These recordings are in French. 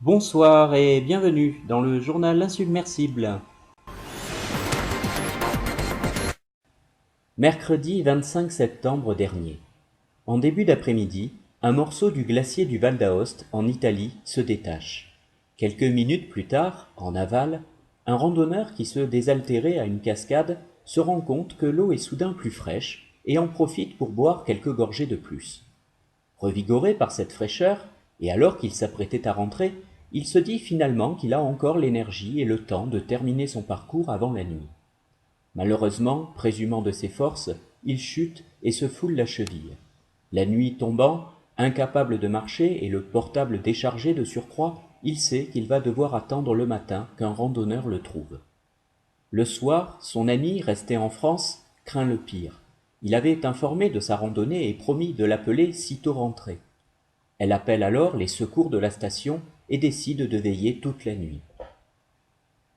Bonsoir et bienvenue dans le journal insubmersible. Mercredi 25 septembre dernier. En début d'après-midi, un morceau du glacier du Val d'Aoste, en Italie, se détache. Quelques minutes plus tard, en aval, un randonneur qui se désaltérait à une cascade se rend compte que l'eau est soudain plus fraîche et en profite pour boire quelques gorgées de plus. Revigoré par cette fraîcheur, et alors qu'il s'apprêtait à rentrer, il se dit finalement qu'il a encore l'énergie et le temps de terminer son parcours avant la nuit. Malheureusement, présumant de ses forces, il chute et se foule la cheville. La nuit tombant, incapable de marcher et le portable déchargé de surcroît, il sait qu'il va devoir attendre le matin qu'un randonneur le trouve. Le soir, son ami, resté en France, craint le pire. Il avait informé de sa randonnée et promis de l'appeler sitôt rentré. Elle appelle alors les secours de la station et décide de veiller toute la nuit.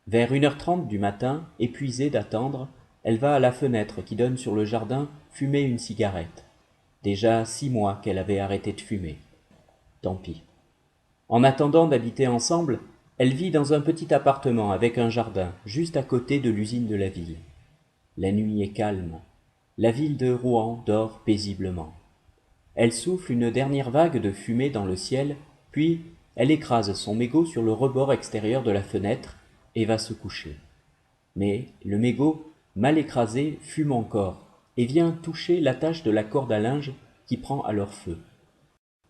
Vers 1h30 du matin, épuisée d'attendre, elle va à la fenêtre qui donne sur le jardin fumer une cigarette. Déjà 6 mois qu'elle avait arrêté de fumer. Tant pis. En attendant d'habiter ensemble, elle vit dans un petit appartement avec un jardin, juste à côté de l'usine de la ville. La nuit est calme. La ville de Rouen dort paisiblement. Elle souffle une dernière vague de fumée dans le ciel, puis elle écrase son mégot sur le rebord extérieur de la fenêtre et va se coucher. Mais le mégot, mal écrasé, fume encore et vient toucher l'attache de la corde à linge qui prend alors feu.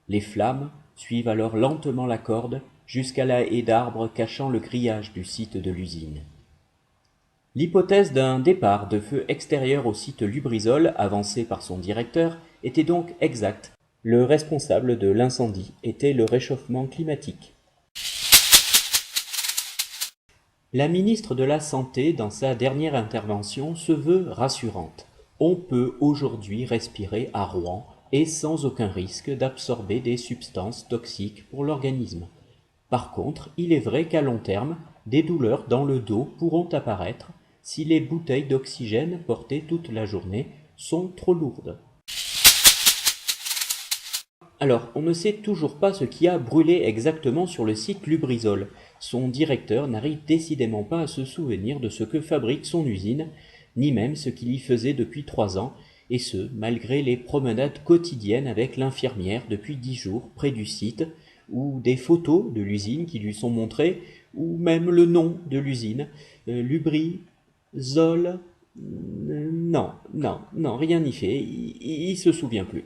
Les flammes suivent alors lentement la corde jusqu'à la haie d'arbres cachant le grillage du site de l'usine. L'hypothèse d'un départ de feu extérieur au site Lubrizol, avancée par son directeur, était donc exacte. Le responsable de l'incendie était le réchauffement climatique. La ministre de la Santé, dans sa dernière intervention, se veut rassurante. On peut aujourd'hui respirer à Rouen et sans aucun risque d'absorber des substances toxiques pour l'organisme. Par contre, il est vrai qu'à long terme, des douleurs dans le dos pourront apparaître si les bouteilles d'oxygène portées toute la journée sont trop lourdes. Alors, on ne sait toujours pas ce qui a brûlé exactement sur le site Lubrizol. Son directeur n'arrive décidément pas à se souvenir de ce que fabrique son usine, ni même ce qu'il y faisait depuis 3 ans, et ce, malgré les promenades quotidiennes avec l'infirmière depuis 10 jours près du site, ou des photos de l'usine qui lui sont montrées, ou même le nom de l'usine, Lubrizol. Non, rien n'y fait, il se souvient plus.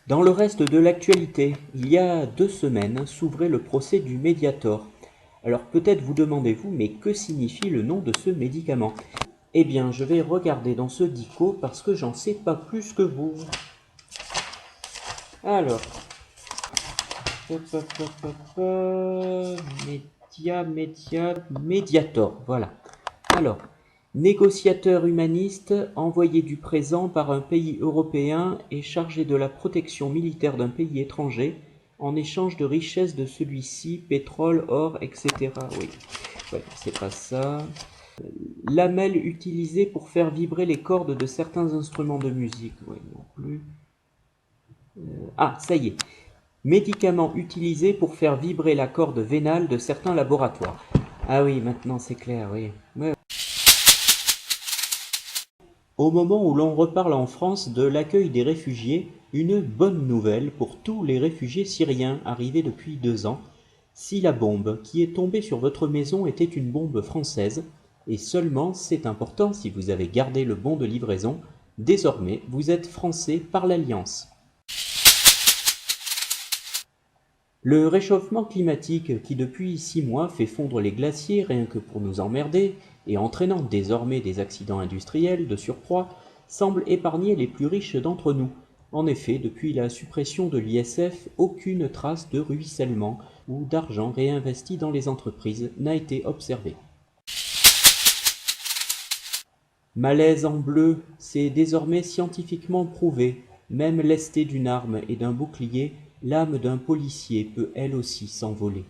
Dans le reste de l'actualité, il y a 2 semaines s'ouvrait le procès du Mediator. Alors peut-être vous demandez-vous, mais que signifie le nom de ce médicament? Eh bien, je vais regarder dans ce dico parce que j'en sais pas plus que vous. Alors, Mediator, voilà. Alors, négociateur humaniste, envoyé du présent par un pays européen et chargé de la protection militaire d'un pays étranger, en échange de richesses de celui-ci, pétrole, or, etc. Oui, ouais, c'est pas ça. Lamelle utilisée pour faire vibrer les cordes de certains instruments de musique. Oui, non plus. Ah, ça y est. Médicament utilisé pour faire vibrer la corde vénale de certains laboratoires. Ah oui, maintenant c'est clair, oui. Ouais. Au moment où l'on reparle en France de l'accueil des réfugiés, une bonne nouvelle pour tous les réfugiés syriens arrivés depuis 2 ans. Si la bombe qui est tombée sur votre maison était une bombe française, et seulement, c'est important si vous avez gardé le bon de livraison, désormais vous êtes français par l'Alliance. Le réchauffement climatique qui depuis 6 mois fait fondre les glaciers rien que pour nous emmerder, et entraînant désormais des accidents industriels de surcroît, semble épargner les plus riches d'entre nous. En effet, depuis la suppression de l'ISF, aucune trace de ruissellement ou d'argent réinvesti dans les entreprises n'a été observée. Malaise en bleu, c'est désormais scientifiquement prouvé. Même lestée d'une arme et d'un bouclier, l'âme d'un policier peut elle aussi s'envoler.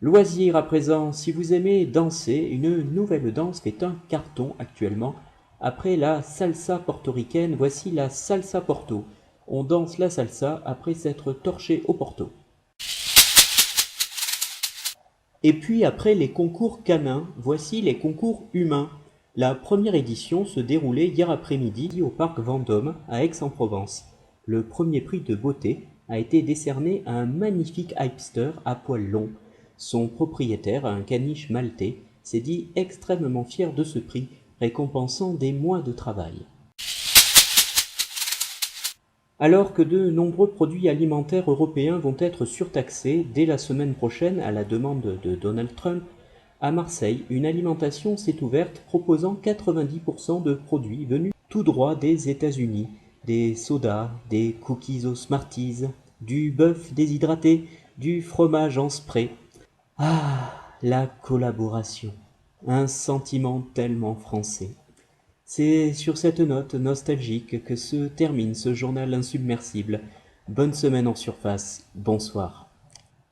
Loisir à présent, si vous aimez danser, une nouvelle danse fait un carton actuellement. Après la salsa portoricaine, voici la salsa porto. on danse la salsa après s'être torché au Porto. Et puis après les concours canins, voici les concours humains. La première édition se déroulait hier après-midi au parc Vendôme à Aix-en-Provence. Le premier prix de beauté a été décerné à un magnifique hipster à poils longs. Son propriétaire, un caniche maltais, s'est dit extrêmement fier de ce prix, récompensant des mois de travail. Alors que de nombreux produits alimentaires européens vont être surtaxés dès la semaine prochaine à la demande de Donald Trump, à Marseille, une alimentation s'est ouverte proposant 90% de produits venus tout droit des États-Unis, des sodas, des cookies aux Smarties, du bœuf déshydraté, du fromage en spray. Ah, la collaboration, un sentiment tellement français. C'est sur cette note nostalgique que se termine ce journal insubmersible. Bonne semaine en surface, bonsoir.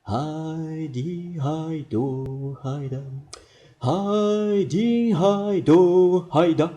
Heidi, Heido, Heida. Heidi, Heido, Heida.